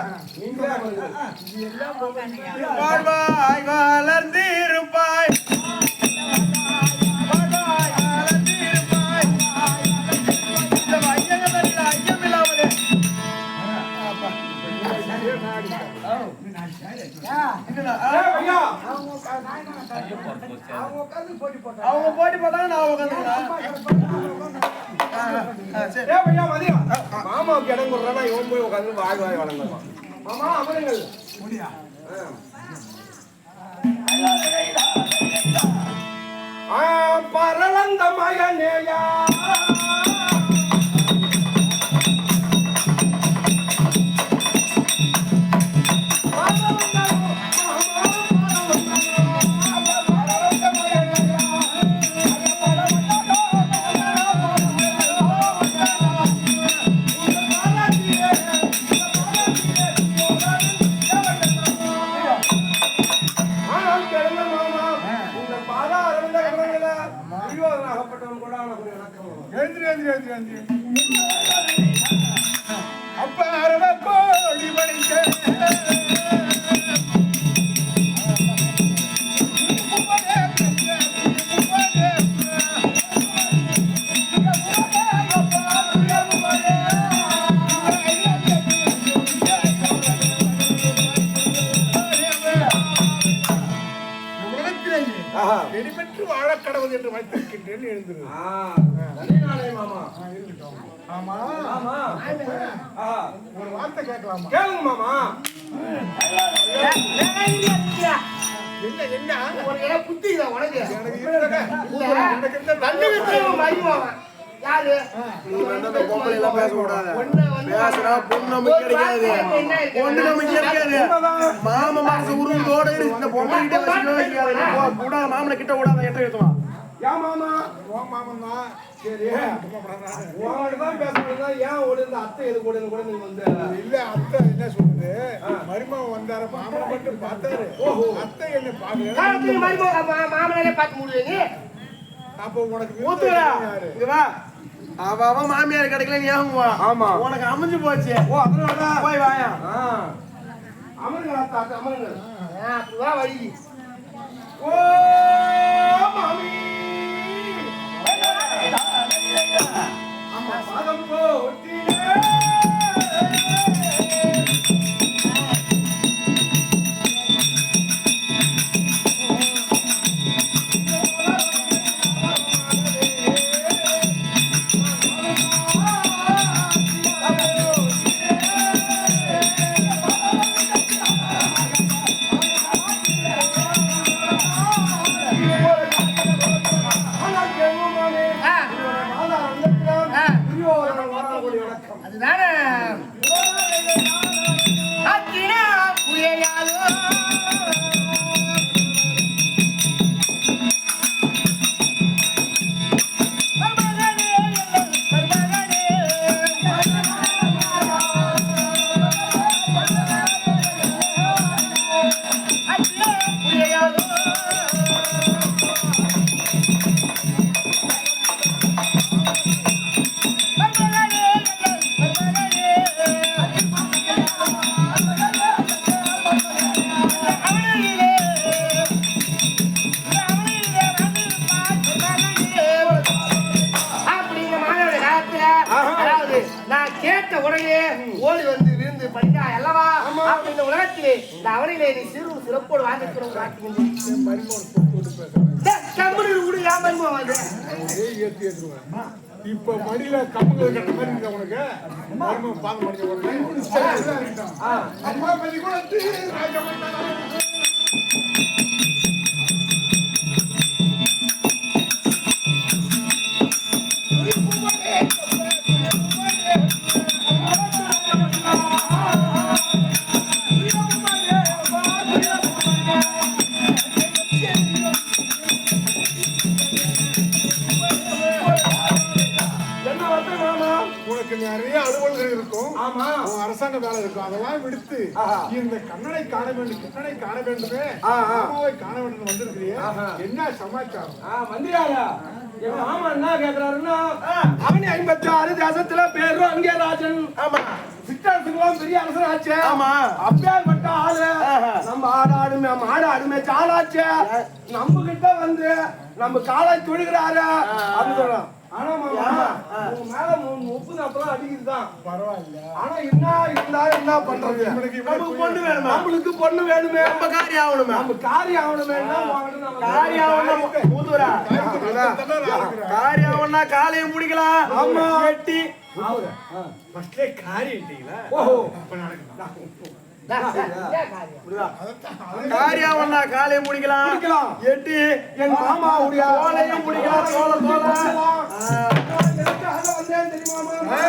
வாழ்வாய் வளர்ந்திருப்பாய் அவங்க போட்டி போட்டாங்க நான் உட்காந்துக்கிறேன். மாமாவுக்கு இடம் கொடுறா இவன் போய் உட்காந்து வாய் வாய் வளர்ந்துருவான் மாமா அமருங்கள் பரவந்த மகனேயா அப்ப அரவ கோடி மணிக்க வெடிபெற்று வாழ கடவுள் என்று வைத்திருக்கின்றேன் எழுந்திரு ஆமா ஆமா ஒரு வார்த்தை கேட்கலாமா கேளுங்க மாமா என்ன என்ன ஒரு புத்தி இல்ல உனக்கு எனக்கு யாரு பொம்பளை எல்லாம் பேசக்கூடாது. பேசுறா பொண்ணு நமக்கு கிடைக்காது. பொண்ணு நமக்கு கிடைக்காது. மாமா மாசு உருவத்தோட இந்த பொம்பளை கிட்ட வச்சுக்கோ கூட மாமனை கிட்ட விடாத எட்ட ஏத்துவான். யா மாமா ஓ மாமன் தான் சரி உங்கள்ட்ட தான் பேசுறதா ஏன் ஓடி இந்த அத்தை எது கூட கூட நீங்க வந்து இல்ல அத்தை என்ன சொல்லுது மருமகன் வந்தாரு மாமனை மட்டும் பார்த்தாரு ஓஹோ அத்தை என்ன பாக்கல மாமனாலே பார்த்து முடியுங்க. அப்போ உனக்கு ஊத்துடா இங்க வா. அவ மாமியார் கிடைக்கல நீ ஏங்குவா. ஆமா உனக்கு அமைஞ்சு போச்சு. ஓ அதனால போய் வாயா. அமருங்க அத்தை அமருங்க அப்படிவா வழி. ஓ மாமி அம்மா பாதம் போட்டிலே அதுதானே அக்கினா புயலாலோ நான் கேட்ட உடனே ஓடி வந்து விருந்து படிக்கா அல்லவா இந்த உலகத்திலே இந்த அவனிலே நீ சிறு சிறப்போடு வாழ்ந்துக்கிறோம் இப்ப மடியில கம்புகள் கட்ட மாதிரி இருக்க உனக்கு மருமகன் பாங்க முடிஞ்ச உடனே அம்மா பதி கூட என்ன வந்து மாமா உனக்கு நிறைய அலுவல்கள் இருக்கும். ஆமா. உன் அரசாங்க வேலை இருக்கும். அதெல்லாம் விடுத்து இந்த கண்ணனை காண வேண்டும், கிருஷ்ணனை காண வேண்டுமே, மாமாவை காண வேண்டும் வந்திருக்கிறியே, என்ன சமாச்சாரம்? மந்திரியாரா எங்க மாமா என்ன கேக்குறாருன்னா அவனி 56 தேசத்துல பேரும் அங்கே ராஜன். ஆமா. சிட்டாசுக்குலாம் பெரிய அரசன் ஆச்சு. ஆமா. அப்பேற்பட்ட ஆளு நம்ம மாடு ஆடுமே சாலாச்சு. நம்ம கிட்ட வந்து நம்ம காலை தொழுகிறாரு அப்படின்னு சொல்றோம். ஆனா மாமா உங்க மேல 30-40 அடிக்குதுதான். பரவாயில்ல. ஆனா என்ன பண்றது? நமக்கு பொண்ணு வேணுமே. நம்மளுக்கு பொண்ணு வேணுமே. நம்ம காரியம் ஆகணுமே. நம்ம காரியம் ஆகணுமே. காரியம் ஆகணும். ஊதுறா காரியம் ஆகணும்னா காலையும் முடிக்கலாம். ஆமா. வெட்டி ஃபர்ஸ்ட்லே காரிட்டீங்களா? ஓஹோ. அப்ப நடக்குது. காரியம் ஆகணும்னா காலையும் முடிக்கலாம். எட்டி என் மாமா உடைய தோலையும் முடிக்கலாம். தோலை வந்தேன் தெரியுமா மாமா?